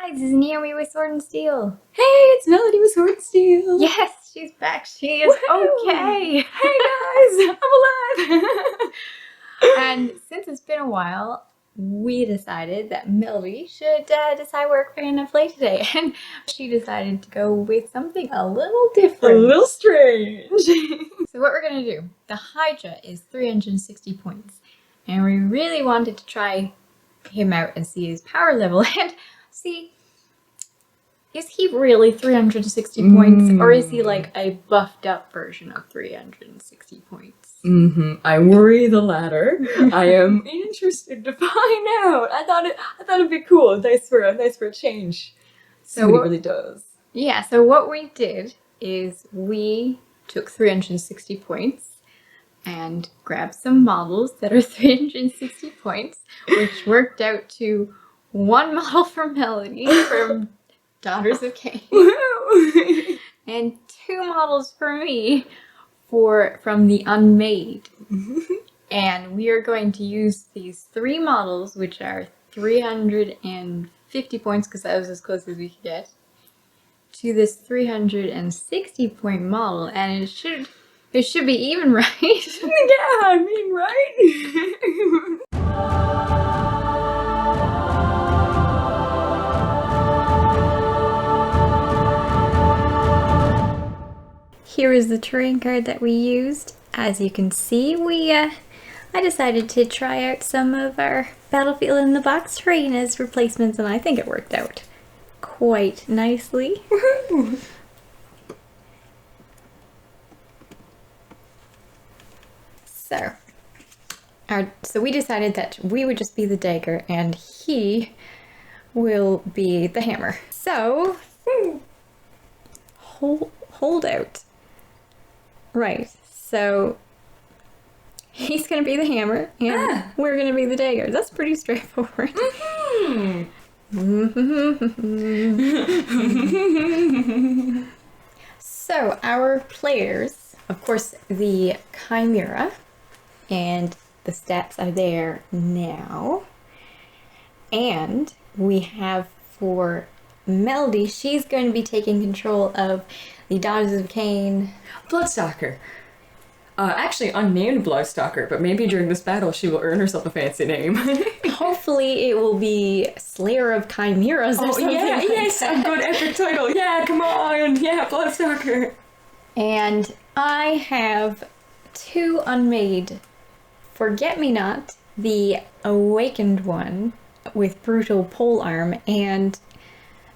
guys, it's Naomi with Sword and Steel. Hey, it's Melody with Sword and Steel. Yes, she's back. She is okay. Hey guys, I'm alive. And since it's been a while, we decided that Melody should decide what we're going to play today. And she decided to go with something a little different. A little strange. So what we're going to do, the Hydra is 360 points. And we really wanted to try him out and see his power level and see, is he really 360 points or is he like a buffed up version of 360 points? I worry the latter. I am interested to find out. I thought it'd be cool. Nice for a change. So what it really does. Yeah, so what we did is we took 360 points and grabbed some models that are 360 points, which worked out to one model for Melody from Daughters of Cain, and two models for me from the Unmade. And we are going to use these three models, which are 350 points, because that was as close as we could get, to this 360 point model, and it should be even, right? Yeah, I mean, right? Here is the terrain card that we used. As you can see, I decided to try out some of our Battlefield in the Box terrain as replacements, and I think it worked out quite nicely. So we decided that we would just be the dagger and he will be the hammer. So, hold out. Right, so he's gonna be the hammer and we're gonna be the dagger. That's pretty straightforward. So our players, of course, the Chimera, and the stats are there now. And we have for Melody, she's going to be taking control of the Daughters of Cain. Bloodstalker. Actually unnamed Bloodstalker, but maybe during this battle she will earn herself a fancy name. Hopefully it will be Slayer of Chimeras or something. Yeah, like yes, that. a good epic title. Yeah, come on. Yeah, Bloodstalker. And I have two Unmade. Forget-me-not, the Awakened one with Brutal Polearm, and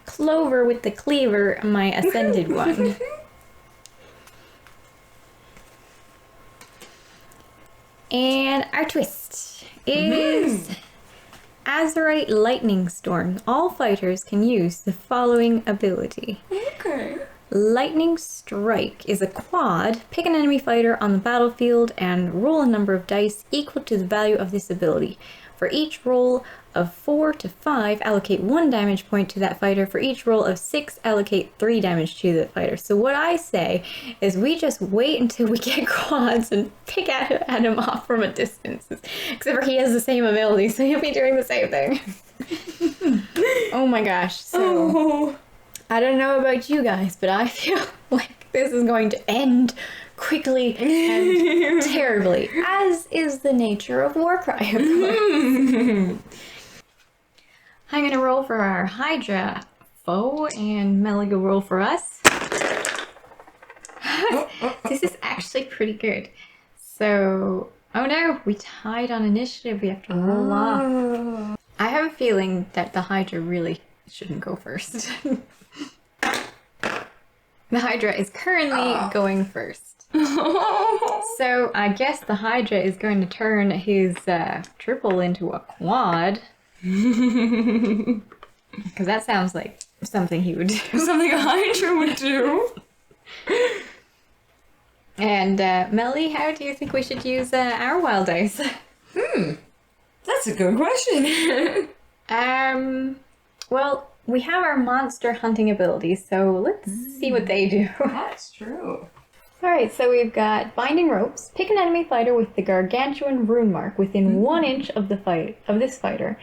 Clover with the Cleaver, my Ascended one. And our twist is Azurite Lightning Storm. All fighters can use the following ability. Okay. Lightning Strike is a quad. Pick an enemy fighter on the battlefield and roll a number of dice equal to the value of this ability. For each roll of 4 to 5, allocate 1 damage point to that fighter. For each roll of 6, allocate 3 damage to that fighter. So what I say is we just wait until we get quads and pick at him off from a distance. Except for he has the same ability, so he'll be doing the same thing. Oh my gosh. So I don't know about you guys, but I feel like this is going to end quickly and terribly, as is the nature of Warcry, of course. I'm going to roll for our Hydra foe, and Melody will roll for us. This is actually pretty good. So, oh no, we tied on initiative. We have to roll off. I have a feeling that the Hydra really shouldn't go first. The Hydra is currently going first. So I guess the Hydra is going to turn his triple into a quad. Because that sounds like something he would do. Something a Hydra would do. And Melody, how do you think we should use our wild dice? That's a good question. Well, we have our monster hunting abilities, so let's see what they do. That's true. Alright, so we've got Binding Ropes. Pick an enemy fighter with the Gargantuan rune mark within 1 inch of this fighter.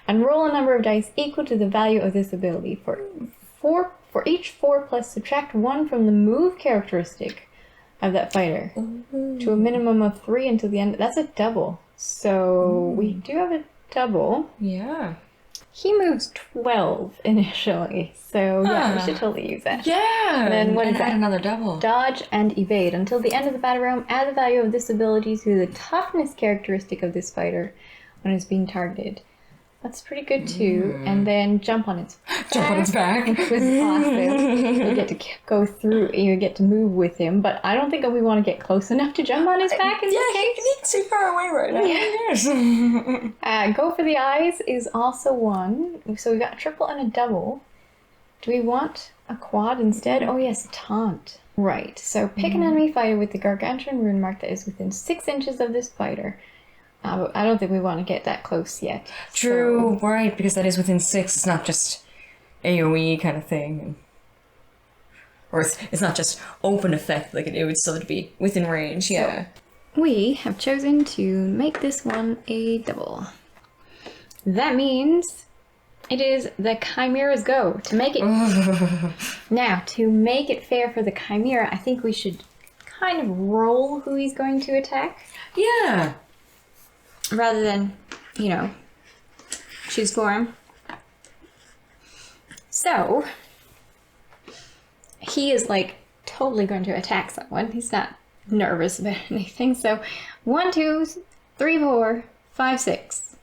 and roll a number of dice equal to the value of this ability. For each 4 plus, subtract 1 from the move characteristic of that fighter to a minimum of 3 until the end. That's a double. So we do have a double. Yeah. He moves 12 initially, so yeah, we should totally use that. Yeah. And then what is that? Add another double. Dodge and evade. Until the end of the battle round, add the value of this ability to the toughness characteristic of this fighter when it's being targeted. That's pretty good too. And then jump on its back. Jump on its back. Which was awesome. You get to go through, you get to move with him, but I don't think we want to get close enough to jump on his back in this case. He's too far away right now. Yes. Go for the eyes is also 1. So we got a triple and a double. Do we want a quad instead? Oh yes, taunt. Right, so pick an enemy fighter with the gargantuan rune mark that is within 6 inches of this fighter. But I don't think we want to get that close yet. True, right, because that is within 6. It's not just AoE kind of thing. Or it's not just open effect, like it would still be within range, yeah. So we have chosen to make this one a double. That means it is the Chimera's go. To make it now, to make it fair for the Chimera, I think we should kind of roll who he's going to attack. Yeah. Rather than, choose for him. So, he is totally going to attack someone. He's not nervous about anything. So, 1, 2, 3, 4, 5, 6.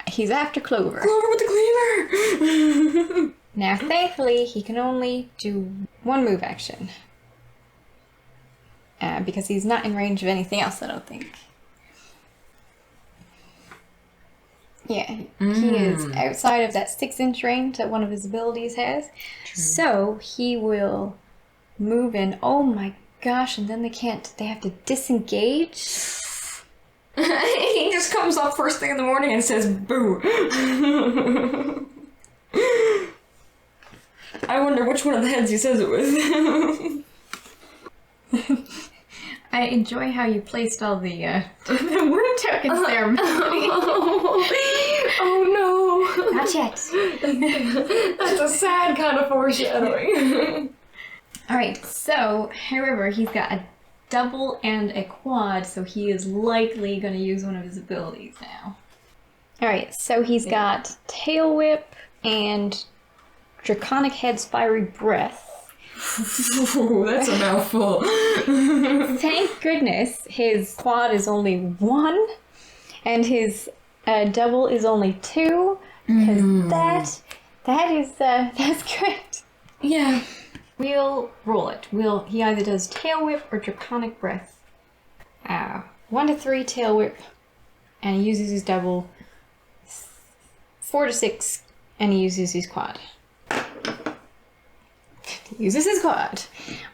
He's after Clover. Clover with the cleaver! Now, thankfully, he can only do 1 move action. Because he's not in range of anything else, I don't think. Yeah, he is outside of that 6-inch range that one of his abilities has. True. So he will move in. Oh my gosh, and then they have to disengage. He just comes up first thing in the morning and says, boo. I wonder which one of the heads he says it with. I enjoy how you placed all the rune tokens there, Melody. Oh no. Not yet. That's a sad kind of foreshadowing. Alright, so, however, he's got a double and a quad, so he is likely going to use one of his abilities now. Alright, so he's got Tail Whip and Draconic Head's Fiery Breath. Ooh, that's a mouthful. Thank goodness his quad is only 1 and his double is only 2, because that's great. Yeah. We'll roll it. He either does Tail Whip or Draconic Breath. 1 to 3 Tail Whip, and he uses his double. 4 to 6, and he uses his quad. Uses his quad,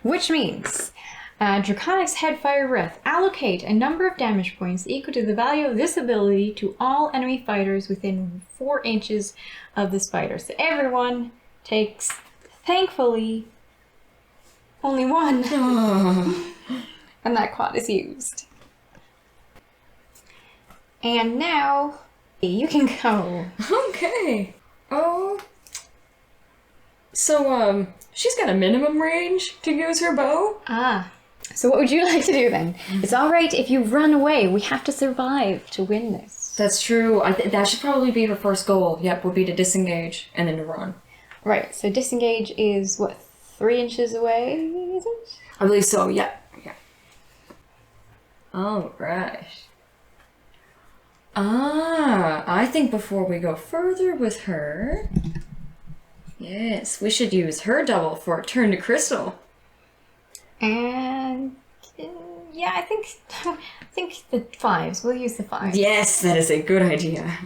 which means Draconic's Head Fire Breath. Allocate a number of damage points equal to the value of this ability to all enemy fighters within 4 inches of this fighter. So everyone takes, thankfully, only 1, and that quad is used. And now you can go. Okay. Oh. So, she's got a minimum range to use her bow? So what would you like to do then? It's alright if you run away. We have to survive to win this. That's true. That should probably be her first goal. Yep, would be to disengage and then to run. Right, so disengage is, 3 inches away, is it? I believe so, yeah. Alright. I think before we go further with her... Yes, we should use her double for a turn to crystal. And yeah, I think the 5s. We'll use the 5s. Yes, that is a good idea.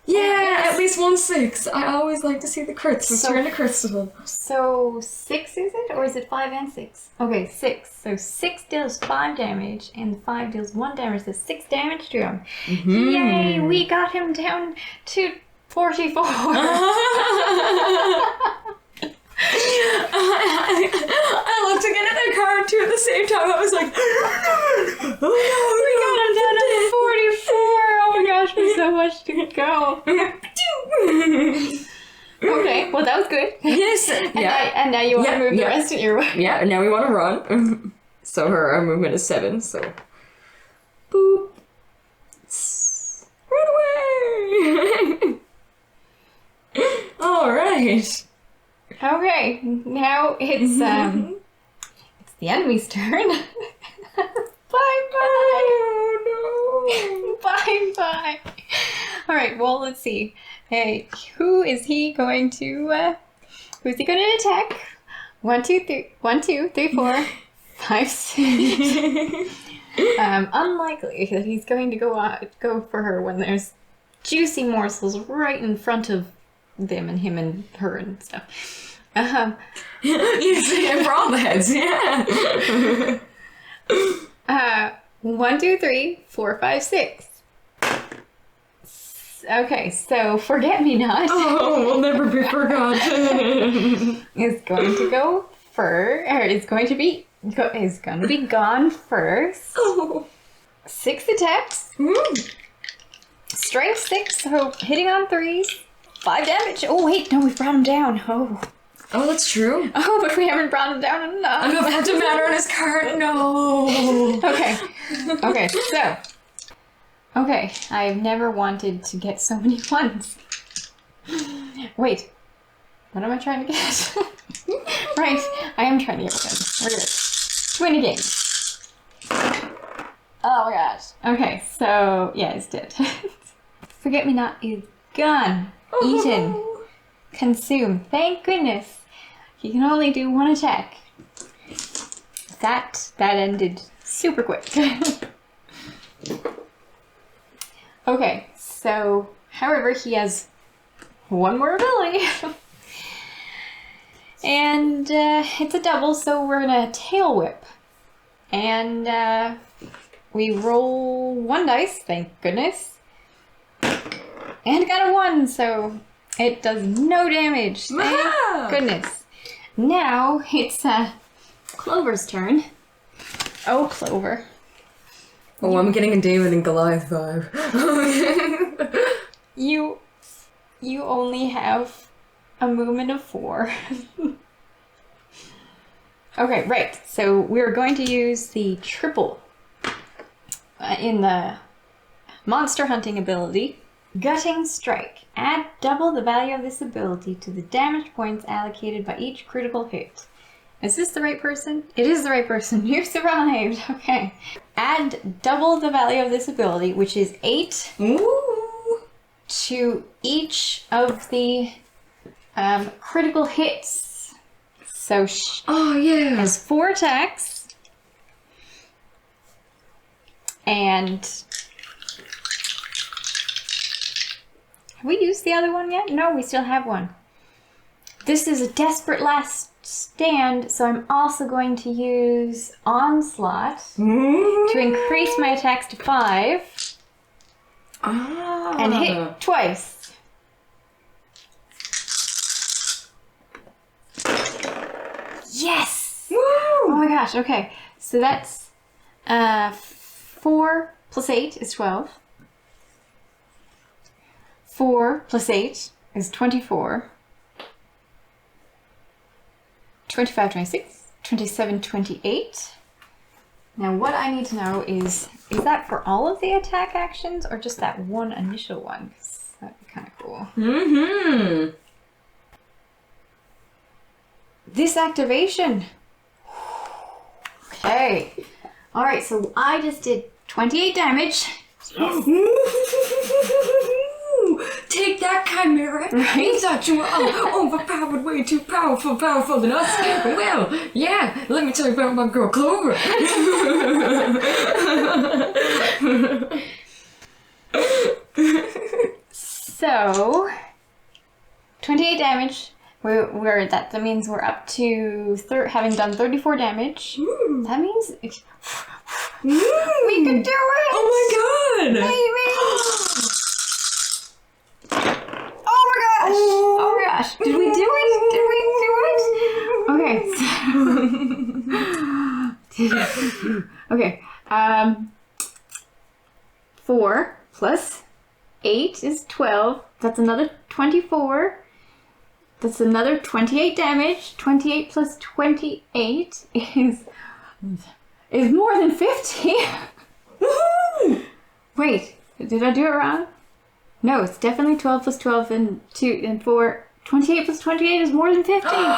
Yeah, at least 1 6. I always like to see the crits. Let's turn to crystal. So 6 is it, or is it 5 and 6? Okay, 6. So 6 deals 5 damage, and the 5 deals 1 damage. So 6 damage to him. Yay! We got him down to 44. I looked again at that card too at the same time. I was like, oh no, we got him down to so much to go. Okay, well that was good. Yes. And now you want to move the rest of your way. Yeah, and now we want to run. So our movement is 7, so... Boop. Run away! Alright. Okay, now it's the enemy's turn. Bye-bye! Oh, Bye-bye! Alright, well, let's see. Hey, who's he going to attack? 1, 2, 3, 1, 2, 3, 4, 5, 6. Unlikely that he's going to go for her when there's juicy morsels right in front of them and him and her and stuff. You see it for all the heads, yeah. 1, 2, 3, 4, 5, 6. Okay, so Forget-Me-Not. Oh, will never be forgotten. Is going to go first, or is going to be gone first. Oh. 6 attacks. Strength 6, so hitting on 3s. 5 damage. Oh wait, no, we've brought him down. Oh, That's true. Oh, but we haven't brought him down enough. Enough to matter on his card. No. Okay. So. Okay, I've never wanted to get so many ones. Wait. What am I trying to get? Right, I am trying to get ones. We're good. 20 games. Oh my gosh. Okay, so, yeah, it's dead. Forget-Me-Not is gone. Eaten. Consumed. Thank goodness. He can only do 1 attack. That ended super quick. Okay, so, however, he has 1 more ability. And it's a double, so we're gonna tail whip. And we roll 1 dice, thank goodness. And got a 1, so it does no damage. Thank goodness. Now it's Clover's turn. Oh, Clover. Oh, I'm getting a David and Goliath vibe. You only have a movement of 4. Okay, right. So we're going to use the triple in the monster hunting ability. Gutting Strike. Add double the value of this ability to the damage points allocated by each critical hit. Is this the right person? It is the right person. You survived. Okay. Add double the value of this ability, which is 8, to each of the critical hits. So has 4 attacks. And have we used the other one yet? No, we still have one. This is a desperate last stand, so I'm also going to use Onslaught to increase my attacks to 5 and hit twice. Yes! Woo! Oh my gosh, okay. So that's 4 plus 8 is 12. 4 plus 8 is 24. 25, 26, 27, 28. Now what I need to know is that for all of the attack actions or just that one initial one? 'Cause that'd be kind of cool. This activation. Okay. Alright, so I just did 28 damage. Take that, Chimera! Right? You thought you were overpowered, way too powerful than us? Well, yeah, let me tell you about my girl Clover. So, 28 damage. That means we're up to having done 34 damage. That means we can do it! Oh my god! Baby! Oh my gosh! Oh my gosh! Did we do it? Okay. Okay. 4 plus 8 is 12. That's another 24. That's another 28 damage. 28 plus 28 is more than 50. Wait, did I do it wrong? No, it's definitely 12 plus 12 and 2 and 4. 28 plus 28 is more than 50. Clover!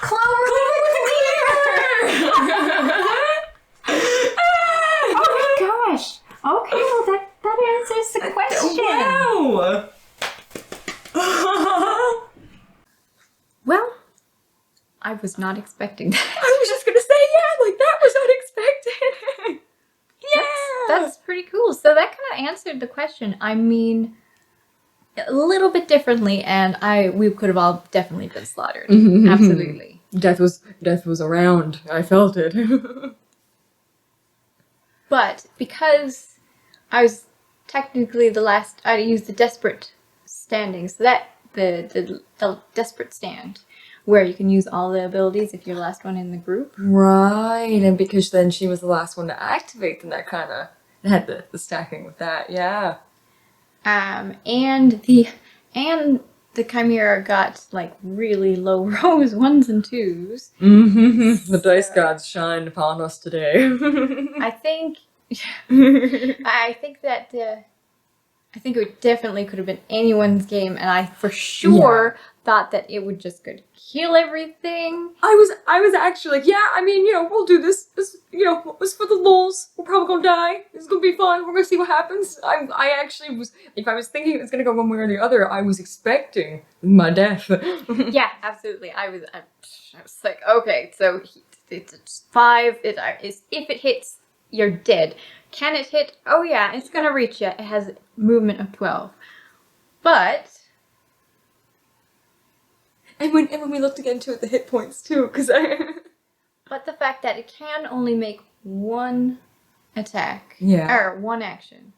Clover! Oh my gosh. Okay, well that answers the question. Wow! Well, I was not expecting that. I was just gonna say, yeah, like that was unexpected. Yeah! That's pretty cool. So that kind of answered the question. I mean, a little bit differently, and we could have all definitely been slaughtered. Absolutely. Death was around. I felt it. But because I was technically the last, I used the desperate standing, so that the desperate stand, where you can use all the abilities if you're the last one in the group. Right, and because then she was the last one to activate, then that kind of had the stacking with that, yeah. And the Chimera got like really low rolls, 1s and 2s. The dice gods shined upon us today. I think that I think it definitely could have been anyone's game, and I for sure thought that it would just go to kill everything. I was actually like, yeah, I mean, you know, we'll do this. This, you know, it's for the lulz. We're probably gonna die. It's gonna be fun. We're gonna see what happens. I actually was, if I was thinking it was gonna go one way or the other, I was expecting my death. Yeah, absolutely. I was like, okay, so it's 5. If it hits, you're dead. Can it hit? Oh yeah, it's gonna reach you. It has movement of 12. But and when we looked again too at the hit points too, because but the fact that it can only make 1 attack, or 1 action.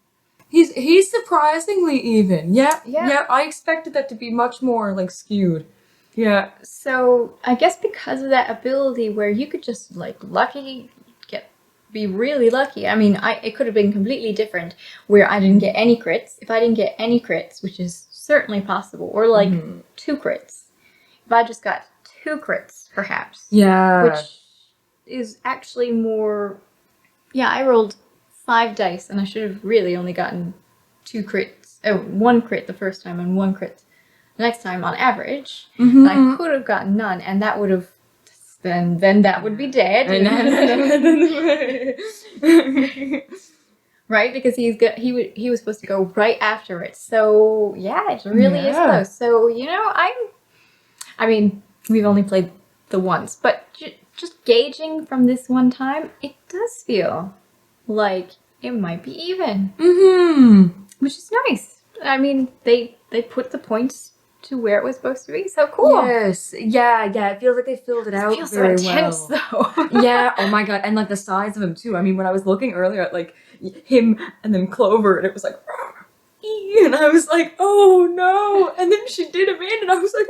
He's surprisingly even. Yeah. I expected that to be much more like skewed. Yeah. So I guess because of that ability where you could just like be really lucky. I mean, it could have been completely different where I didn't get any crits. If I didn't get any crits, which is certainly possible, or like 2 crits. If I just got 2 crits, perhaps. Yeah. Which is actually more. Yeah, I rolled 5 dice, and I should have really only gotten 2 crits. Oh, 1 crit the first time and 1 crit the next time on average. And I could have gotten none, and that would have. Then that would be dead. Right? Because he was supposed to go right after it. So yeah, it really is close. So, you know, I mean, we've only played the once, but just gauging from this one time, it does feel like it might be even. Which is nice. I mean, they put the points to where it was supposed to be. So cool. Yes. Yeah. It feels like they filled it out very so intense, well. Though. Yeah. Oh my god. And like the size of him too. I mean, when I was looking earlier at like him and then Clover, and it was like, and I was like, oh no. And then she did him in, and I was like,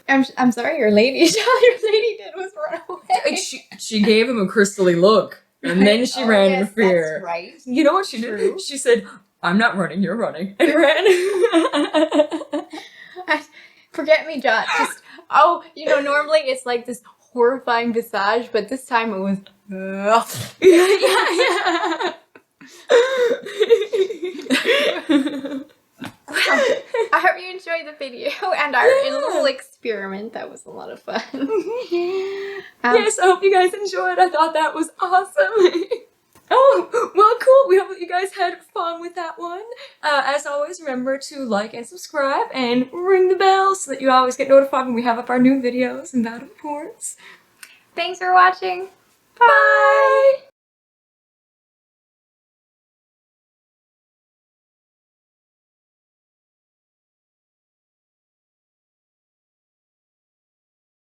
Clover. I'm sorry, your lady. All your lady did was run away. She gave him a crystally look. And then she ran in fear. That's right. You know what she did? She said, I'm not running, you're running. And ran. Forget me, Jot. Just, you know, normally it's like this horrifying visage, but this time it was, yeah. Well, I hope you enjoyed the video and our little experiment. That was a lot of fun. Yes, I hope you guys enjoyed. I thought that was awesome. Oh, well, cool. We hope that you guys had fun with that one. As always, remember to like and subscribe and ring the bell so that you always get notified when we have up our new videos and battle reports. Thanks for watching. Bye!